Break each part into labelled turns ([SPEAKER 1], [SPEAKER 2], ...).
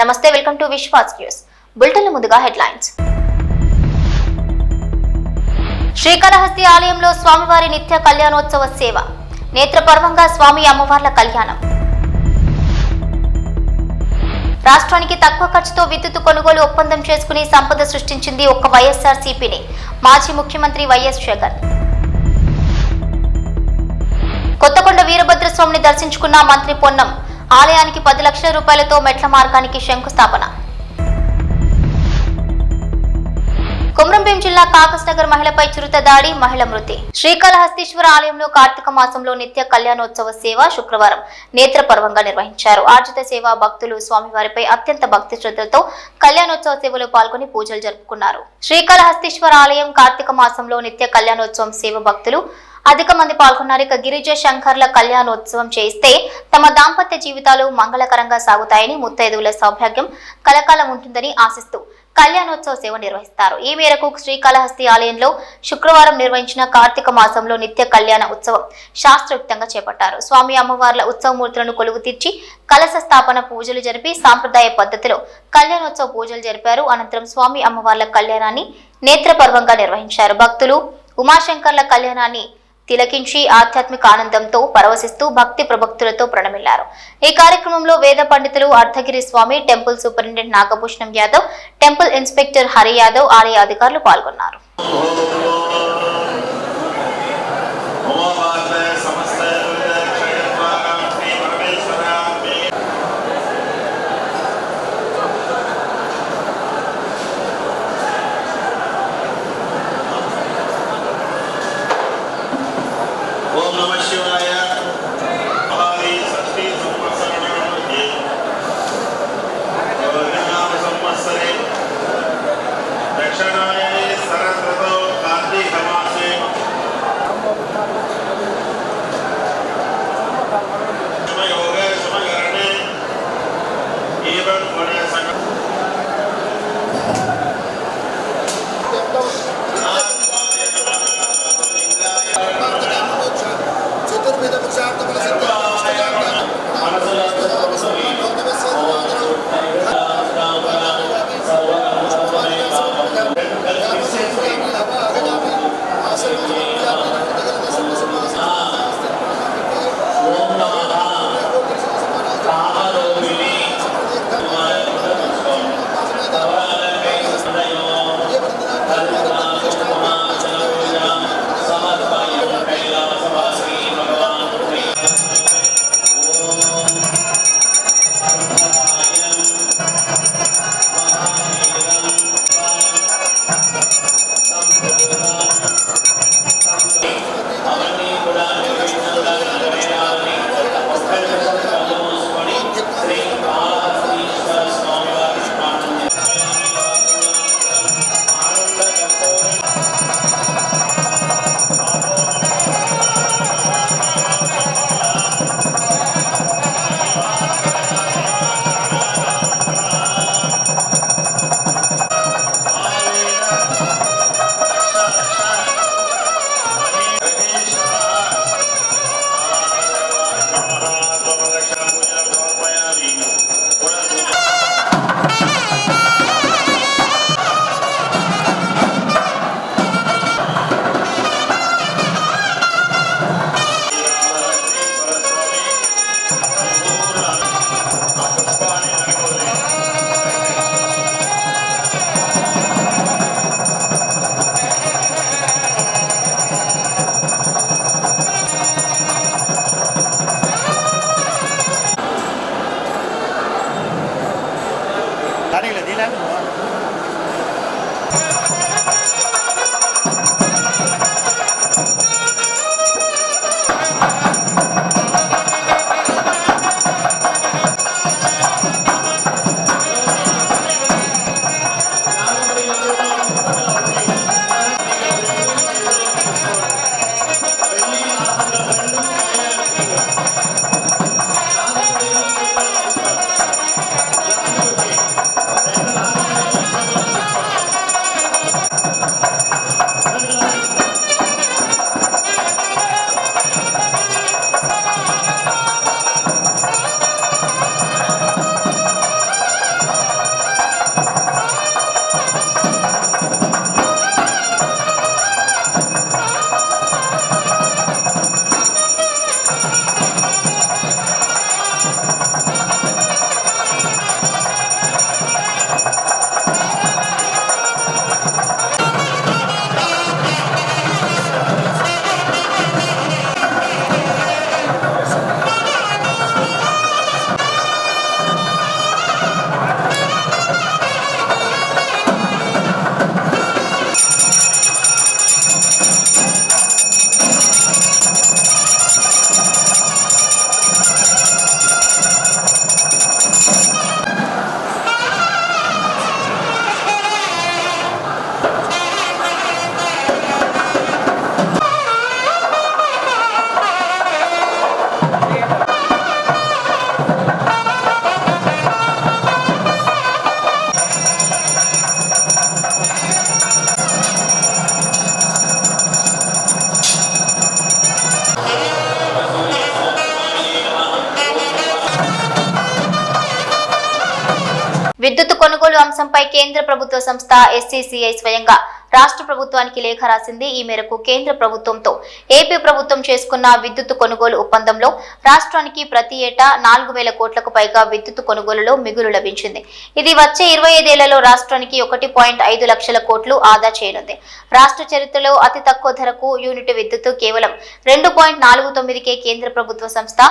[SPEAKER 1] నమస్తే, welcome to Vishwas news bulletin. ముందుగా headlines. Srikalahasti ఆలయంలో స్వామివారి నిత్య కళ్యాణోత్సవ సేవ, నేత్రపర్వంగా స్వామి అమ్మవార్ల కళ్యాణం. రాష్ట్రానికి తక్కువ ఖర్చుతో విద్యుత్ కొనుగోలు ఒప్పందం చేసుకుని సంపద సృష్టించింది ఒక్క వైఎస్ఆర్సీపీని మాజీ ముఖ్యమంత్రి వైఎస్ జగన్. కొత్తకొండ వీరభద్రస్వామిని దర్శించుకున్న మంత్రి పొన్నం. ఆలయానికి 10 లక్షల రూపాయలతో మెట్ల మార్గానికి శంకుస్థాపన. కొమరంభీం జిల్లా కాకస్ నగర్ మహిళపై చిరుత దాడి, మహిళ మృతి. శ్రీకాళహస్తీశ్వర ఆలయంలో కార్తీక మాసంలో నిత్య కళ్యాణోత్సవ సేవ శుక్రవారం నేత్రపర్వంగా నిర్వహించారు. ఆర్జిత సేవ భక్తులు స్వామివారిపై అత్యంత భక్తి శ్రద్ధలతో కళ్యాణోత్సవ సేవలో పాల్గొని పూజలు జరుపుకున్నారు. శ్రీకాళహస్తీశ్వర ఆలయం కార్తీక మాసంలో నిత్య కళ్యాణోత్సవం సేవ భక్తులు అధిక మంది పాల్గొన్నారు. ఇక గిరిజ శంకర్ల కళ్యాణోత్సవం చేస్తే తమ దాంపత్య జీవితాలు మంగళకరంగా సాగుతాయని, ముత్తైదువుల సౌభాగ్యం కలకాలం ఉంటుందని ఆశిస్తూ కళ్యాణోత్సవ సేవ నిర్వహిస్తారు. ఈ మేరకు శ్రీకాళహస్తి ఆలయంలో శుక్రవారం నిర్వహించిన కార్తీక మాసంలో నిత్య కళ్యాణ ఉత్సవం శాస్త్రయుక్తంగా చేపట్టారు. స్వామి అమ్మవార్ల ఉత్సవమూర్తులను కొలువు తీర్చి కలశ స్థాపన పూజలు జరిపి సాంప్రదాయ పద్ధతిలో కళ్యాణోత్సవ పూజలు జరిపారు. అనంతరం స్వామి అమ్మవార్ల కళ్యాణాన్ని నేత్రపర్వంగా నిర్వహించారు. భక్తులు ఉమాశంకర్ల కళ్యాణాన్ని తిలకించి ఆధ్యాత్మిక ఆనందంతో పరవశిస్తూ భక్తి ప్రభక్తులతో ప్రణమిల్లారు. ఈ కార్యక్రమంలో వేద పండితులు, Ardhagiri Swami, temple superintendent Nagabhushanam Yadav, temple inspector Hari Yadav, ఆలయ అధికారులు పాల్గొన్నారు. విద్యుత్ కొనుగోలు అంశంపై కేంద్ర ప్రభుత్వ సంస్థ SCCI స్వయంగా రాష్ట్ర ప్రభుత్వానికి లేఖ రాసింది. ఈ మేరకు కేంద్ర ప్రభుత్వంతో ఏపీ ప్రభుత్వం చేసుకున్న విద్యుత్ కొనుగోలు ఒప్పందంలో రాష్ట్రానికి ప్రతి ఏటా 4,000 కోట్లకు పైగా విద్యుత్ కొనుగోలులో మిగులు లభించింది. ఇది వచ్చే 25 ఏళ్లలో రాష్ట్రానికి 1.5 లక్షల కోట్లు ఆదా చేయనుంది. రాష్ట్ర చరిత్రలో అతి తక్కువ ధరకు యూనిట్ విద్యుత్ కేవలం 2.49కే కేంద్ర ప్రభుత్వ సంస్థ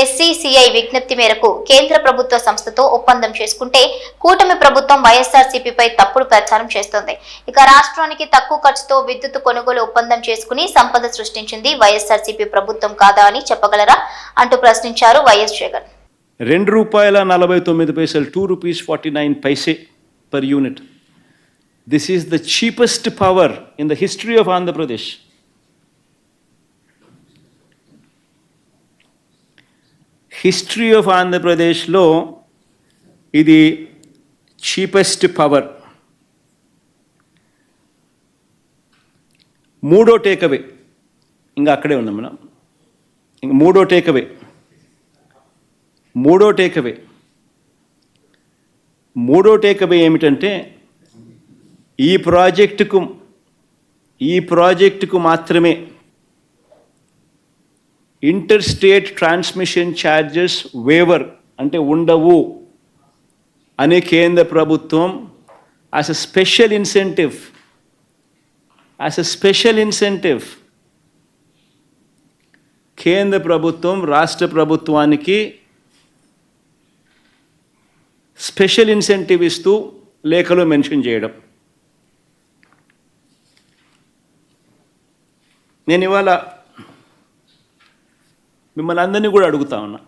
[SPEAKER 1] SCCI విజ్ఞప్తి మేరకు కేంద్ర ప్రభుత్వ సంస్థతో ఒప్పందం చేసుకుంటే కూటమి ప్రభుత్వం వైఎస్ఆర్సీపీపై తప్పుడు ప్రచారం చేస్తోంది. ఇక రాష్ట్రానికి తక్కువ ఖర్చుతో విద్యుత్ కొనుగోలు ఒప్పందం చేసుకుని సంపద సృష్టించింది వైఎస్ఆర్సీపీ ప్రభుత్వం కాదా అని చెప్పగలరా అంటూ ప్రశ్నించారు YS Jagan.
[SPEAKER 2] ₹2.49 ₹2.49 per unit. This is the cheapest power in the history of Andhra Pradesh. History of ఆంధ్రప్రదేశ్లో ఇది చీపెస్ట్ పవర్. మూడో టేకవే ఇంకా అక్కడే ఉన్నాం మనం. ఇంక మూడో టేకవే ఏమిటంటే ఈ ప్రాజెక్టుకు మాత్రమే inter state transmission charges waiver అంటే ఉండవు అని కేంద్ర ప్రభుత్వం యాజ్ ఎ స్పెషల్ ఇన్సెంటివ్ కేంద్ర ప్రభుత్వం రాష్ట్ర ప్రభుత్వానికి స్పెషల్ ఇన్సెంటివ్ ఇస్తూ లేఖలో మెన్షన్ చేయడం. నేను ఇవాళ మిమ్మల్ని అందరినీ కూడా అడుగుతా ఉన్నా,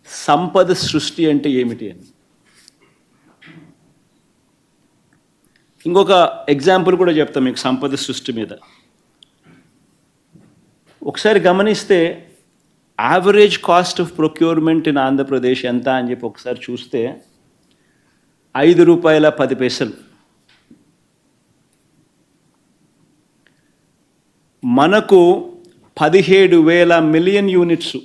[SPEAKER 2] సంపద సృష్టి అంటే ఏమిటి అని. ఇంకొక ఎగ్జాంపుల్ కూడా చెప్తాం మీకు సంపద సృష్టి మీద. ఒకసారి గమనిస్తే average cost of procurement in Andhra Pradesh ఎంత అని చెప్పి ఒకసారి చూస్తే ₹5.10. మనకు 17,000 మిలియన్ యూనిట్స్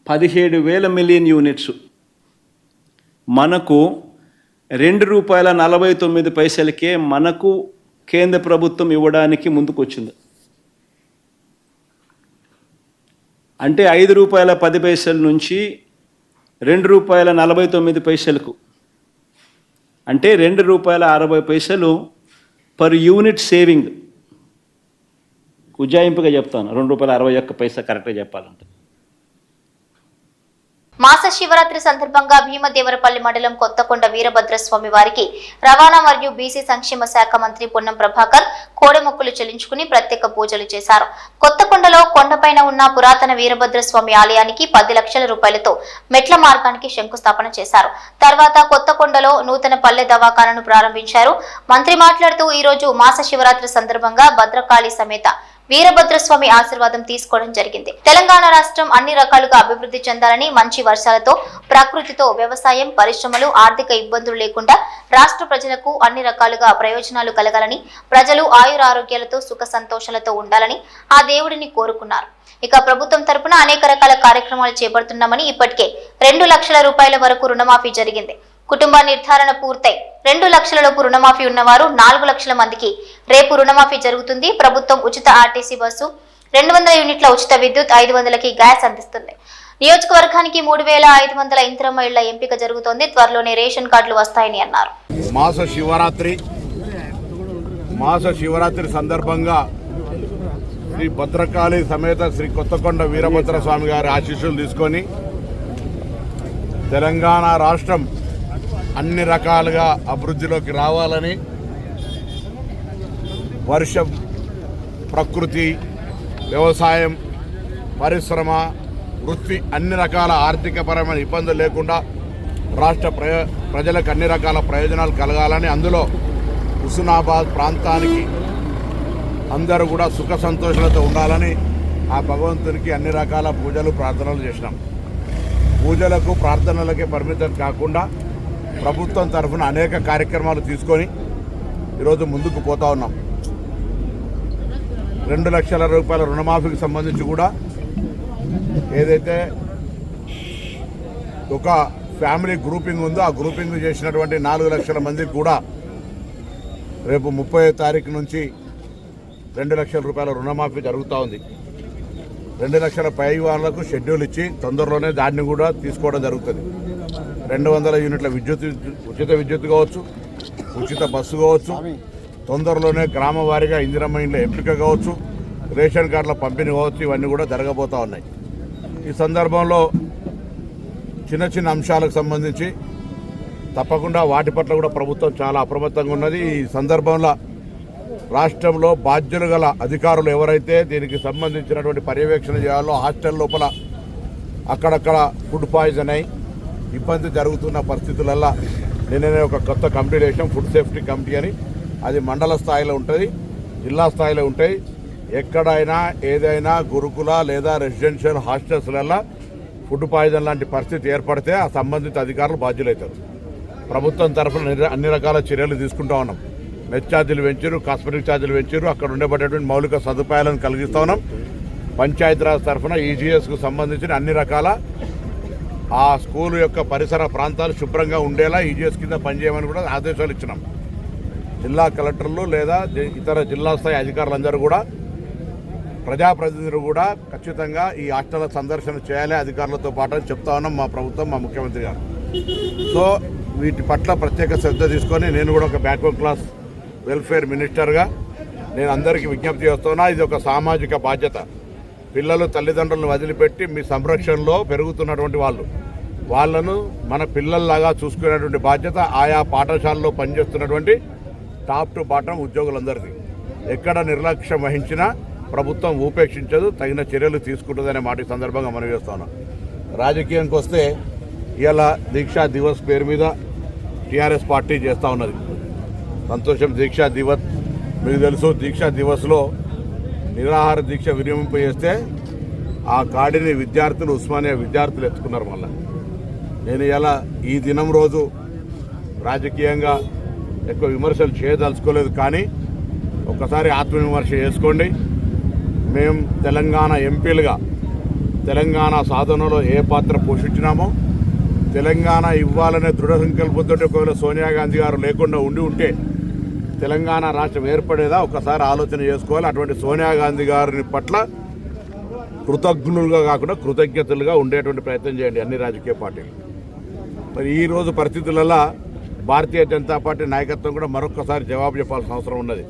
[SPEAKER 2] 17,000 మిలియన్ యూనిట్స్ మనకు ₹2.49కే మనకు కేంద్ర ప్రభుత్వం ఇవ్వడానికి ముందుకొచ్చింది. అంటే ₹5.10 నుంచి ₹2.49కు అంటే ₹2.60 పర్ యూనిట్ సేవింగ్. ఉజ్జాయింపుగా చెప్తాను, ₹2.61 కరెక్ట్గా చెప్పాలంటే.
[SPEAKER 1] మాస శివరాత్రి సందర్భంగా భీమదేవరపల్లి మండలం కొత్తకొండ వీరభద్రస్వామి వారికి రవాణా మరియు బీసీ సంక్షేమ శాఖ మంత్రి పొన్నం ప్రభాకర్ కోడెమొక్కులు చెల్లించుకుని ప్రత్యేక పూజలు చేశారు. కొత్తకొండలో కొండపైన ఉన్న పురాతన వీరభద్రస్వామి ఆలయానికి 10 లక్షల రూపాయలతో మెట్ల మార్గానికి శంకుస్థాపన చేశారు. తర్వాత కొత్తకొండలో నూతన పల్లె దవాఖానను ప్రారంభించారు. మంత్రి మాట్లాడుతూ ఈ రోజు మాస శివరాత్రి సందర్భంగా భద్రకాళి సమేత వీరభద్రస్వామి ఆశీర్వాదం తీసుకోవడం జరిగింది. తెలంగాణ రాష్ట్రం అన్ని రకాలుగా అభివృద్ధి చెందాలని, మంచి వర్షాలతో ప్రకృతితో వ్యవసాయం, పరిశ్రమలు, ఆర్థిక ఇబ్బందులు లేకుండా రాష్ట్ర ప్రజలకు అన్ని రకాలుగా ప్రయోజనాలు కలగాలని, ప్రజలు ఆయురారోగ్యాలతో సుఖ సంతోషాలతో ఉండాలని ఆ దేవుడిని కోరుకున్నారు. ఇక ప్రభుత్వం తరపున అనేక రకాల కార్యక్రమాలు చేపడుతున్నామని, ఇప్పటికే 2 లక్షల రూపాయల వరకు రుణమాఫీ జరిగింది. కుటుంబ నిర్ధారణ పూర్తయి 2 లక్షలలోపు రుణమాఫీ ఉన్నవారు 4 లక్షల మందికి రేపు రుణమాఫీ జరుగుతుంది. ప్రభుత్వం ఉచిత ఆర్టీసీ బస్సు, 200 యూనిట్ల ఉచిత విద్యుత్, 500కి గ్యాస్ అందిస్తుంది. నియోజకవర్గానికి 3,500 ఇందిరమ్మ ఇళ్ల ఎంపిక జరుగుతోంది. త్వరలోనే రేషన్ కార్డులు వస్తాయని అన్నారు.
[SPEAKER 3] మాస శివరాత్రి సందర్భంగా శ్రీ భద్రకాళి సమేత శ్రీ కొత్తకొండ వీరభద్ర స్వామి గారి ఆశీస్సులు తీసుకొని తెలంగాణ రాష్ట్రం అన్ని రకాలుగా అభివృద్ధిలోకి రావాలని, వర్షం, ప్రకృతి, వ్యవసాయం, పరిశ్రమ, వృత్తి అన్ని రకాల ఆర్థికపరమైన ఇబ్బందులు లేకుండా రాష్ట్ర ప్రజలకు అన్ని రకాల ప్రయోజనాలు కలగాలని, అందులో హుస్నాబాద్ ప్రాంతానికి అందరూ కూడా సుఖ సంతోషాలతో ఉండాలని ఆ భగవంతునికి అన్ని రకాల పూజలు, ప్రార్థనలు చేసినాం. పూజలకు, ప్రార్థనలకే పరిమితం కాకుండా ప్రభుత్వం తరఫున అనేక కార్యక్రమాలు తీసుకొని ఈరోజు ముందుకు పోతా ఉన్నాం. 2 లక్షల రూపాయల రుణమాఫీకి సంబంధించి కూడా ఏదైతే ఒక ఫ్యామిలీ గ్రూపింగ్ ఉందో ఆ గ్రూపింగ్ చేసినటువంటి 4 లక్షల మందికి కూడా రేపు 30వ తారీఖు నుంచి 2 లక్షల రూపాయల రుణమాఫీ జరుగుతూ ఉంది. 2 లక్షల పై వాళ్ళకు షెడ్యూల్ ఇచ్చి తొందరలోనే దాన్ని కూడా తీసుకోవడం జరుగుతుంది. 200 యూనిట్ల ఉచిత విద్యుత్ కావచ్చు, ఉచిత బస్సు కావచ్చు, తొందరలోనే గ్రామ వారీగా ఇందిరమ్మ ఇండ్ల ఎంపిక కావచ్చు, రేషన్ కార్డుల పంపిణీ కావచ్చు, ఇవన్నీ కూడా జరగబోతూ ఉన్నాయి. ఈ సందర్భంలో చిన్న చిన్న అంశాలకు సంబంధించి తప్పకుండా వాటి పట్ల కూడా ప్రభుత్వం చాలా అప్రమత్తంగా ఉన్నది. ఈ సందర్భంలో రాష్ట్రంలో బాధ్యులు గల అధికారులు ఎవరైతే దీనికి సంబంధించినటువంటి పర్యవేక్షణ చేయాలో హాస్టల్ లోపల అక్కడక్కడ ఫుడ్ పాయిజన్ అయి ఇబ్బంది జరుగుతున్న పరిస్థితులల్లో నిన్ననే ఒక కొత్త కమిటీ వేసాం, ఫుడ్ సేఫ్టీ కమిటీ అని. అది మండల స్థాయిలో ఉంటుంది, జిల్లా స్థాయిలో ఉంటాయి. ఎక్కడైనా ఏదైనా గురుకుల లేదా రెసిడెన్షియల్ హాస్టల్స్లలో ఫుడ్ పాయిజన్ లాంటి పరిస్థితి ఏర్పడితే ఆ సంబంధిత అధికారులు బాధ్యులవుతారు. ప్రభుత్వం తరఫున అన్ని రకాల చర్యలు తీసుకుంటా ఉన్నాం. మెస్ ఛార్జీలు పెంచారు, కాస్మెటిక్ ఛార్జీలు పెంచారు, అక్కడ ఉండబడేటువంటి మౌలిక సదుపాయాలను కలిగిస్తూ ఉన్నాం. పంచాయతీరాజ్ తరఫున ఈజీఎస్కు సంబంధించిన అన్ని రకాల ఆ స్కూల్ యొక్క పరిసర ప్రాంతాలు శుభ్రంగా ఉండేలా ఈజీఎస్ కింద పనిచేయమని కూడా ఆదేశాలు ఇచ్చినాం. జిల్లా కలెక్టర్లు లేదా ఇతర జిల్లా స్థాయి అధికారులందరూ కూడా, ప్రజాప్రతినిధులు కూడా ఖచ్చితంగా ఈ హాస్టల్ సందర్శన చేయాలి అధికారులతో పాటు అని చెప్తా ఉన్నాం మా ప్రభుత్వం, మా ముఖ్యమంత్రి గారు. సో వీటి పట్ల ప్రత్యేక శ్రద్ధ తీసుకొని నేను కూడా ఒక బ్యాక్వర్డ్ క్లాస్ వెల్ఫేర్ మినిస్టర్గా నేను అందరికీ విజ్ఞప్తి చేస్తున్నా. ఇది ఒక సామాజిక బాధ్యత. పిల్లలు తల్లిదండ్రులను వదిలిపెట్టి మీ సంరక్షణలో పెరుగుతున్నటువంటి వాళ్ళను మన పిల్లల్లాగా చూసుకునేటువంటి బాధ్యత ఆయా పాఠశాలలో పనిచేస్తున్నటువంటి టాప్ టు బాటం ఉద్యోగులందరిది. ఎక్కడ నిర్లక్ష్యం వహించినా ప్రభుత్వం ఉపేక్షించదు, తగిన చర్యలు తీసుకుంటుందనే మాట ఈ సందర్భంగా మనం చేస్తున్నాం. రాజకీయానికి వస్తే ఇవాళ దీక్షా దివస్ పేరు మీద టీఆర్ఎస్ పార్టీ చేస్తూ ఉన్నది. సంతోషం. దీక్షా దివస్ మీకు తెలుసు, దీక్షా దివస్లో నిరాహార దీక్ష విరమింపు చేస్తే ఆ కాడిని విద్యార్థులు, ఉస్మానియా విద్యార్థులు ఎత్తుకున్నారు. మళ్ళీ నేను ఇలా ఈ దినం రోజు రాజకీయంగా ఎక్కువ విమర్శలు చేయదలుచుకోలేదు, కానీ ఒక్కసారి ఆత్మవిమర్శ చేసుకోండి. మేము తెలంగాణ ఎంపీలుగా తెలంగాణ సాధనలో ఏ పాత్ర పోషించినామో, తెలంగాణ ఇవ్వాలనే దృఢ సంకల్పంతో ఒకవేళ సోనియా గాంధీ గారు లేకుండా ఉంటే తెలంగాణ రాష్ట్రం ఏర్పడేదా ఒకసారి ఆలోచన చేసుకోవాలి. అటువంటి సోనియా గాంధీ గారిని పట్ల కృతజ్ఞులుగా కాకుండా కృతజ్ఞతలుగా ఉండేటువంటి ప్రయత్నం చేయండి అన్ని రాజకీయ పార్టీలు. మరి ఈరోజు పరిస్థితులలో భారతీయ జనతా పార్టీ నాయకత్వం కూడా మరొకసారి జవాబు చెప్పాల్సిన అవసరం ఉన్నది.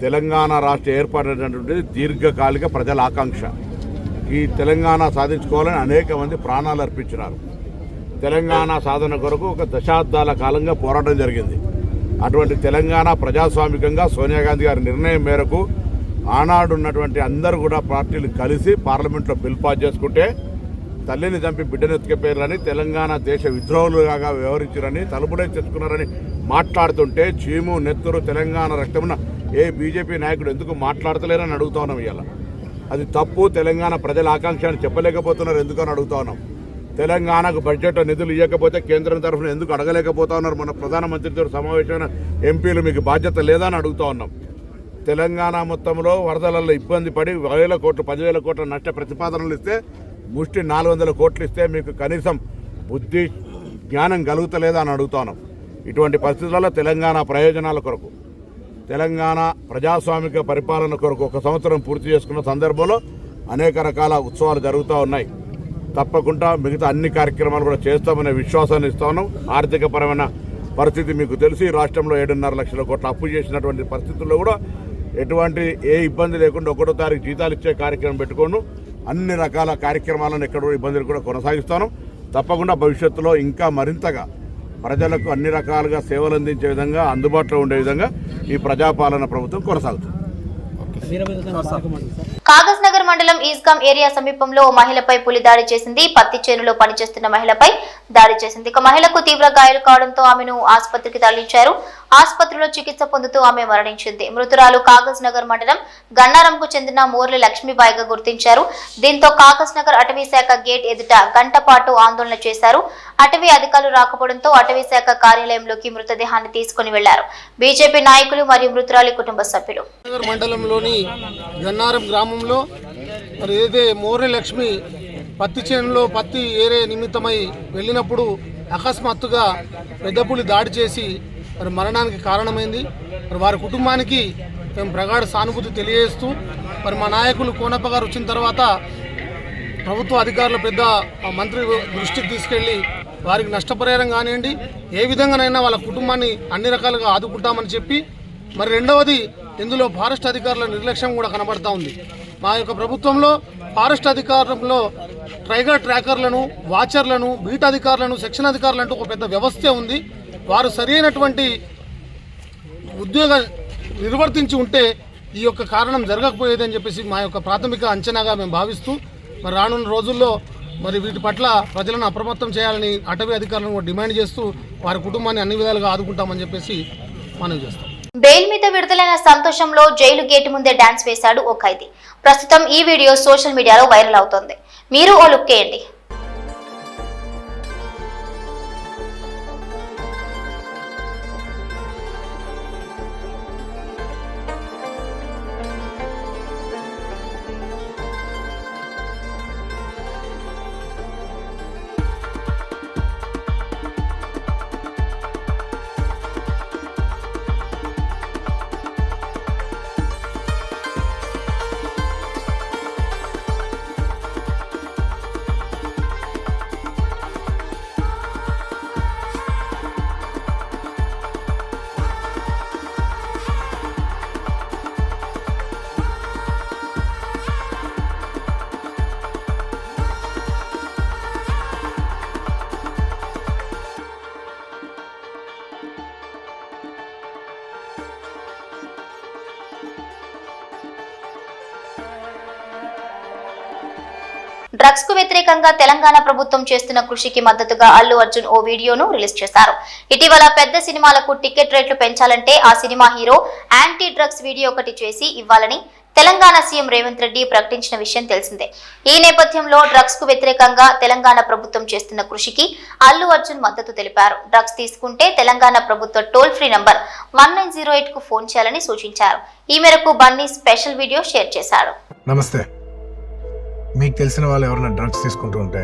[SPEAKER 3] తెలంగాణ రాష్ట్ర ఏర్పడినటువంటిది దీర్ఘకాలిక ప్రజల ఆకాంక్ష. ఈ తెలంగాణ సాధించుకోవాలని అనేక మంది ప్రాణాలు అర్పించినారు. తెలంగాణ సాధన కొరకు ఒక దశాబ్దాల కాలంగా పోరాటం జరిగింది. అటువంటి తెలంగాణ ప్రజాస్వామికంగా సోనియా గాంధీ గారి నిర్ణయం మేరకు ఆనాడు ఉన్నటువంటి అందరూ కూడా పార్టీలు కలిసి పార్లమెంట్లో బిల్ పాస్ చేసుకుంటే తల్లిని చంపి బిడ్డనెత్తుకెళ్లారని, తెలంగాణ దేశ విద్రోహులుగా వ్యవహరించారని, తలుపులే తెచ్చుకున్నారని మాట్లాడుతుంటే చీము నెత్తురు తెలంగాణ రక్తమున ఏ బీజేపీ నాయకుడు ఎందుకు మాట్లాడతలేరని అడుగుతా ఉన్నాం. ఇవాళ అది తప్పు. తెలంగాణ ప్రజల ఆకాంక్ష అని చెప్పలేకపోతున్నారు ఎందుకని అడుగుతా ఉన్నాం. తెలంగాణకు బడ్జెట్ నిధులు ఇవ్వకపోతే కేంద్రం తరఫున ఎందుకు అడగలేకపోతా ఉన్నారు? మన ప్రధానమంత్రితో సమావేశమైన ఎంపీలు మీకు బాధ్యత లేదా అని అడుగుతా ఉన్నాం. తెలంగాణ మొత్తంలో వరదలలో ఇబ్బంది పడి 10,000 కోట్లు 10,000 కోట్ల నష్ట ప్రతిపాదనలు ఇస్తే ముష్టి 400 కోట్లు ఇస్తే మీకు కనీసం బుద్ధి జ్ఞానం కలుగుతలేదా అని అడుగుతా ఉన్నాం. ఇటువంటి పరిస్థితులలో తెలంగాణ ప్రయోజనాల కొరకు, తెలంగాణ ప్రజాస్వామిక పరిపాలన కొరకు 1 సంవత్సరం పూర్తి చేసుకున్న సందర్భంలో అనేక రకాల ఉత్సవాలు జరుగుతూ ఉన్నాయి. తప్పకుండా మిగతా అన్ని కార్యక్రమాలు కూడా చేస్తామనే విశ్వాసాన్ని ఇస్తా ఉన్నాం. ఆర్థికపరమైన పరిస్థితి మీకు తెలిసి రాష్ట్రంలో 7.5 లక్షల కోట్ల అప్పు చేసినటువంటి పరిస్థితుల్లో కూడా ఎటువంటి ఏ ఇబ్బంది లేకుండా 1వ తారీఖు జీతాలు ఇచ్చే కార్యక్రమం పెట్టుకోను. అన్ని రకాల కార్యక్రమాలను ఎక్కడ ఇబ్బందులు కూడా కొనసాగిస్తాను. తప్పకుండా భవిష్యత్తులో ఇంకా మరింతగా ప్రజలకు అన్ని రకాలుగా సేవలు అందించే విధంగా, అందుబాటులో ఉండే విధంగా ఈ ప్రజాపాలన ప్రభుత్వం కొనసాగుతుంది.
[SPEAKER 1] కాగజ్ నగర్ మండలం ఈస్గాం ఏరియా సమీపంలో ఓ మహిళపై పులి దాడి చేసింది. పత్తి చేనులో పనిచేస్తున్న మహిళపై దాడి చేసింది. ఒక మహిళకు తీవ్ర గాయాలు కావడంతో ఆమెను ఆసుపత్రికి తరలించారు. ఆసుపత్రిలో చికిత్స పొందుతూ ఆమె మరణించింది. మృతురాలు కాగజ్ నగర్ మండలం గన్నారంకు చెందిన మోర్లి లక్ష్మీబాయిగా గుర్తించారు. దీంతో కాగజ్ నగర్ అటవీ శాఖ గేట్ ఎదుట గంట పాటు ఆందోళన చేశారు. అటవీ అధికారులు రాకపోవడంతో అటవీ శాఖ కార్యాలయంలోకి మృతదేహాన్ని తీసుకుని వెళ్లారు బీజేపీ నాయకులు మరియు మృతురాలి కుటుంబ సభ్యులు.
[SPEAKER 4] మండలంలోని గన్నారం గ్రామంలో మరి ఏదైతే మోర్లి లక్ష్మి పత్తి చేనులో పత్తి ఏరే నిమిత్తమై వెళ్ళినప్పుడు అకస్మాత్తుగా పెద్దపులి దాడి చేసి మరి మరణానికి కారణమైంది. మరి వారి కుటుంబానికి మేము ప్రగాఢ సానుభూతి తెలియజేస్తూ మరి మా నాయకులు కోనప్ప గారు వచ్చిన తర్వాత ప్రభుత్వ అధికారులు పెద్ద మంత్రి దృష్టికి తీసుకెళ్ళి వారికి నష్టపరిహారం కానివ్వండి ఏ విధంగానైనా వాళ్ళ కుటుంబాన్ని అన్ని రకాలుగా ఆదుకుంటామని చెప్పి మరి రెండవది ఇందులో ఫారెస్ట్ అధికారుల నిర్లక్ష్యం కూడా కనబడతా ఉంది. మా యొక్క ప్రభుత్వంలో ఫారెస్ట్ అధికారంలో టైగర్ ట్రాకర్లను, వాచర్లను, బీట్ అధికారులను, సెక్షన్ అధికారులు అంటూ ఒక పెద్ద వ్యవస్థే ఉంది. వారు సరైనటువంటి ఉద్యోగం నిర్వర్తించి ఉంటే ఈ యొక్క కారణం జరగకపోయేదని చెప్పేసి మా యొక్క ప్రాథమిక అంచనాగా మేము భావిస్తూ మరి రానున్న రోజుల్లో మరి వీటి పట్ల ప్రజలను అప్రమత్తం చేయాలని అటవీ అధికారులను కూడా డిమాండ్ చేస్తూ వారి కుటుంబాన్ని అన్ని విధాలుగా ఆదుకుంటామని చెప్పేసి మనవి చేస్తాం.
[SPEAKER 1] బెయిల్ మీద విడుదలైన సంతోషంలో జైలు గేటు ముందే డాన్స్ వేశాడు ఓ ఖైదీ. ప్రస్తుతం ఈ వీడియో సోషల్ మీడియాలో వైరల్ అవుతోంది. మీరు ఓ లుక్ వేయండి. డ్రగ్స్ కు వ్యతిరేకంగా తెలంగాణ ప్రభుత్వం చేస్తున్న కృషికి మద్దతుగా అల్లు అర్జున్ ఓ వీడియోను రిలీజ్ చేశారు. ఇటీవల పెద్ద సినిమాలకు టికెట్ రేట్లు పెంచాలంటే ఆ cinema hero anti drugs video ఒకటి చేసి ఇవ్వాలని తెలంగాణ సీఎం రేవంత్ రెడ్డి ప్రకటించిన విషయం తెలిసిందే. ఈ నేపథ్యంలో డ్రగ్స్ కు వ్యతిరేకంగా తెలంగాణ ప్రభుత్వం చేస్తున్న కృషికి అల్లు అర్జున్ మద్దతు తెలిపారు. డ్రగ్స్ తీసుకుంటే తెలంగాణ ప్రభుత్వ టోల్ ఫ్రీ నంబర్ 1908 కు ఫోన్ చేయాలని సూచించారు. ఈ మేరకు బన్నీ స్పెషల్ వీడియో షేర్ చేశాడు.
[SPEAKER 5] నమస్తే. మీకు తెలిసిన వాళ్ళు ఎవరైనా డ్రగ్స్ తీసుకుంటూ ఉంటే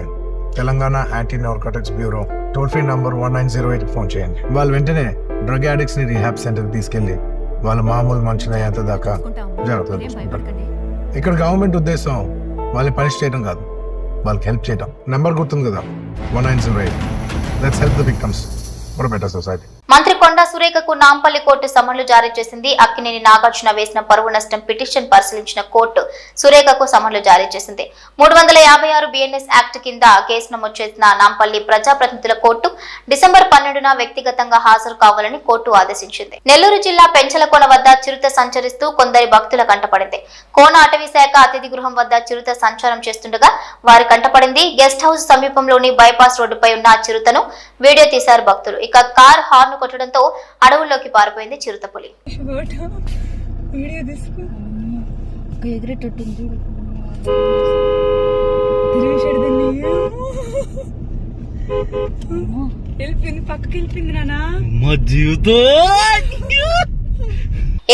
[SPEAKER 5] Telangana anti narcotics bureau toll free number 1908 phone చేయండి. వాళ్ళు వెంటనే డ్రగ్ అడిక్ట్స్ ని రీహాబ్ సెంటర్ తీసుకెళ్లి వాళ్ళ మామూలు మనుషులయ్యేంత దాకా జాగ్రత్తలు తీసుకుంటారు. ఇక్కడ గవర్నమెంట్ ఉద్దేశం వాళ్ళని పనిష్ చేయడం కాదు, వాళ్ళకి హెల్ప్ చేయడం. నెంబర్ గుర్తుంది కదా, 1908. Let's help the victims for better society.
[SPEAKER 1] మంత్రి కొండా సురేఖకు నాంపల్లి కోర్టు సమన్లు జారీ చేసింది. అక్కినేని నాగార్జున వేసిన పరువు నష్టం పిటిషన్ పరిశీలించిన కోర్టు సురేఖకు సమన్లు జారీ చేసింది. 356 బిఎన్ఎస్ యాక్ట్ కింద కేసు నమోదు చేసిన నాంపల్లి ప్రజాప్రతినిధుల కోర్టు డిసెంబర్ 12న వ్యక్తిగతంగా హాజరు కావాలని కోర్టు ఆదేశించింది. నెల్లూరు జిల్లా పెంచలకోన వద్ద చిరుత సంచరిస్తూ కొందరి భక్తుల కంటపడింది. కోన అటవీ శాఖ అతిథి గృహం వద్ద చిరుత సంచారం చేస్తుండగా వారి కంటపడింది. గెస్ట్ హౌస్ సమీపంలోని బైపాస్ రోడ్డుపై ఉన్న చిరుతను వీడియో తీశారు భక్తులు. ఇక కార్ హార్న్ కొట్టడంతో అడవుల్లోకి పారిపోయింది చిరుతపులి.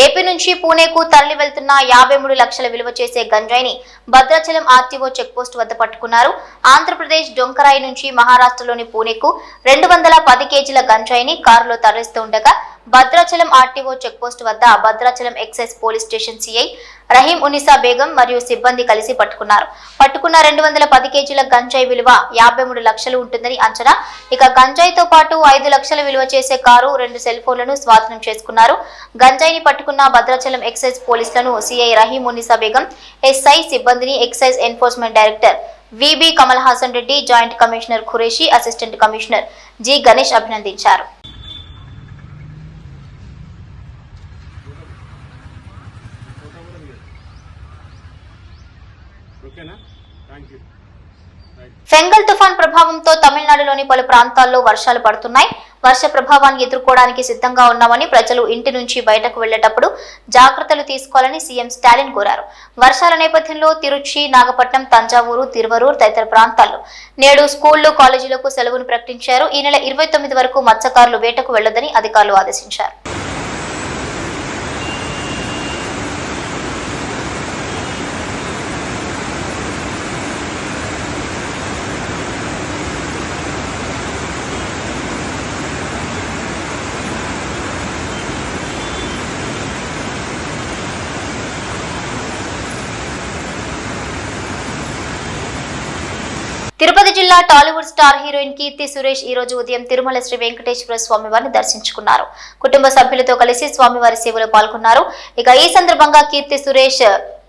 [SPEAKER 1] ఏపీ నుంచి పూణేకు తరలి వెళ్తున్న 53 లక్షల విలువ చేసే గంజాయిని భద్రాచలం ఆర్టీఓ చెక్పోస్ట్ వద్ద పట్టుకున్నారు. ఆంధ్రప్రదేశ్ డొంకరాయి నుంచి మహారాష్ట్రలోని పూణేకు 210 కేజీల గంజాయిని కారులో తరలిస్తూ ఉండగా భద్రాచలం ఆర్టీఓ చెక్పోస్ట్ వద్ద Bhadrachalam excise police station CI Rahim Unnisa Begum మరియు సిబ్బంది కలిసి పట్టుకున్నారు. పట్టుకున్న 210 కేజీల గంజాయి విలువ 53 లక్షలు ఉంటుందని అంచనా. ఇక గంజాయితో పాటు 5 లక్షల విలువ చేసే కారు, 2 సెల్ ఫోన్లను స్వాధీనం చేసుకున్నారు. గంజాయిని పట్టుకున్న భద్రాచలం ఎక్సైజ్ పోలీసులను సిఐ రహీం ఉనిసా బేగం, ఎస్ఐ సిబ్బందిని excise enforcement director VB Kamal Haasan Reddy, joint commissioner Qureshi, assistant commissioner G Ganesh అభినందించారు. ఫెంగల్ తుఫాన్ ప్రభావంతో తమిళనాడులోని పలు ప్రాంతాల్లో వర్షాలు పడుతున్నాయి. వర్ష ప్రభావాన్ని ఎదుర్కోవడానికి సిద్ధంగా ఉన్నామని ప్రజలు ఇంటి నుంచి బయటకు వెళ్లేటప్పుడు జాగ్రత్తలు తీసుకోవాలని సీఎం స్టాలిన్ కోరారు. వర్షాల నేపథ్యంలో తిరుచి, నాగపట్నం, తంజావూరు, తిరువరూర్ తదితర ప్రాంతాల్లో నేడు స్కూళ్లు, కాలేజీలకు సెలవును ప్రకటించారు. ఈ నెల 29 వరకు మత్స్యకారులు వేటకు వెళ్లొద్దని అధికారులు ఆదేశించారు. తిరుపతి జిల్లా టాలీవుడ్ స్టార్ హీరోయిన్ కీర్తి సురేష్ ఈ రోజు ఉదయం తిరుమల శ్రీ వెంకటేశ్వర స్వామివారిని దర్శించుకున్నారు. కుటుంబ సభ్యులతో కలిసి స్వామివారి సేవలో పాల్గొన్నారు. ఇక ఈ సందర్భంగా కీర్తి సురేష్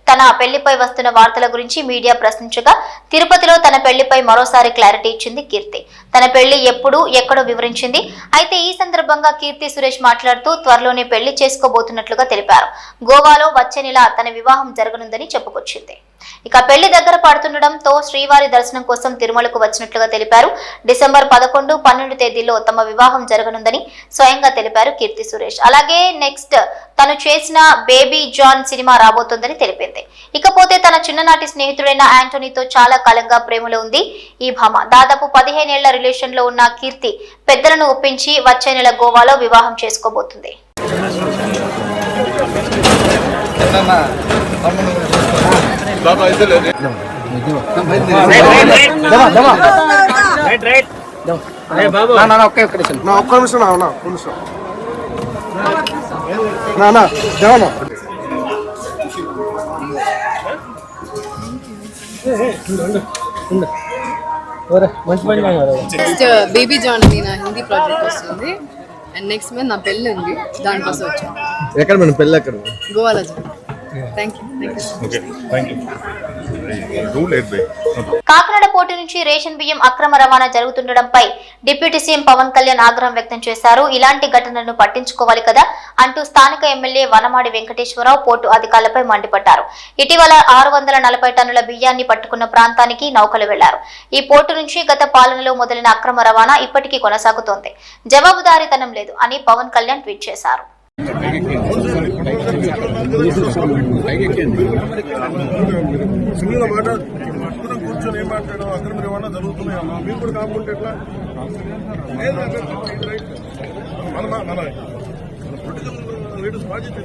[SPEAKER 1] తన పెళ్లిపై వస్తున్న వార్తల గురించి మీడియా ప్రశ్నించగా తిరుపతిలో తన పెళ్లిపై మరోసారి క్లారిటీ ఇచ్చింది కీర్తి. తన పెళ్లి ఎప్పుడు ఎక్కడో వివరించింది. అయితే ఈ సందర్భంగా కీర్తి సురేష్ మాట్లాడుతూ త్వరలోనే పెళ్లి చేసుకోబోతున్నట్లుగా తెలిపారు. గోవాలో వచ్చే నెల తన వివాహం జరగనుందని చెప్పుకొచ్చింది. ఇక పెళ్లి దగ్గర పడుతుండటంతో శ్రీవారి దర్శనం కోసం తిరుమలకు వచ్చినట్లుగా తెలిపారు. డిసెంబర్ 11, 12 తేదీల్లో తమ వివాహం జరగనుందని స్వయంగా తెలిపారు కీర్తి సురేష్. అలాగే నెక్స్ట్ తను చేసిన బేబీ జాన్ సినిమా రాబోతోందని తెలిపింది. ఇకపోతే తన చిన్ననాటి స్నేహితుడైన యాంటోనీతో చాలా కాలంగా ప్రేమలో ఉంది ఈ భామ. దాదాపు 15 ఏళ్ల రిలేషన్ లో ఉన్న కీర్తి పెద్దలను ఒప్పించి వచ్చే నెల గోవాలో వివాహం చేసుకోబోతుంది.
[SPEAKER 6] నెక్స్ట్ బేబీ జాన్ అని నా హిందీ ప్రాజెక్ట్ వస్తుంది అండ్ నెక్స్ట్ మంత్ నా పెళ్ళి ఉంది, దానికోసం వచ్చాను.
[SPEAKER 5] ఎక్కడ మన పెళ్ళి ఎక్కడ?
[SPEAKER 6] గోవాలో థ్యాంక్ యూ.
[SPEAKER 1] కాకినాడ పోటీ నుంచి రేషన్ బియ్యం అక్రమ రవాణా జరుగుతుండటంపై డిప్యూటీ సీఎం పవన్ కళ్యాణ్ ఆగ్రహం వ్యక్తం చేశారు. ఇలాంటి ఘటనలను పట్టించుకోవాలి కదా అంటూ స్థానిక ఎమ్మెల్యే వనమాడి వెంకటేశ్వరరావు పోర్టు అధికారులపై మండిపడ్డారు. ఇటీవల 640 టన్నుల బియ్యాన్ని పట్టుకున్న ప్రాంతానికి నౌకలు వెళ్లారు. ఈ పోర్టు నుంచి గత పాలనలో మొదలైన అక్రమ రవాణా ఇప్పటికీ కొనసాగుతోంది. జవాబుదారీతనం లేదు అని పవన్ కళ్యాణ్ ట్వీట్ చేశారు.
[SPEAKER 7] కూర్చొని ఏం మాట్లాడడం అక్రమ రవాణా జరుగుతున్నాయమ్మా మీరు కూడా కాకుంటే ఎట్లా మన పొలిటికల్ లీడర్స్ బాధ్యత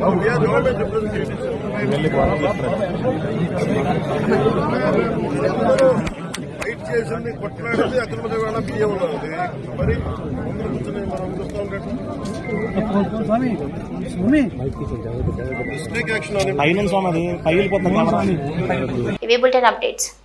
[SPEAKER 7] గవర్నమెంట్ ఫైట్ చేసింది కొట్లాడింది అక్రమ రవాణా బియ్యం ఉన్నది. మరి కూర్చొని మనం చూస్తూ
[SPEAKER 1] ఇవి బులెటిన్ అప్డేట్స్.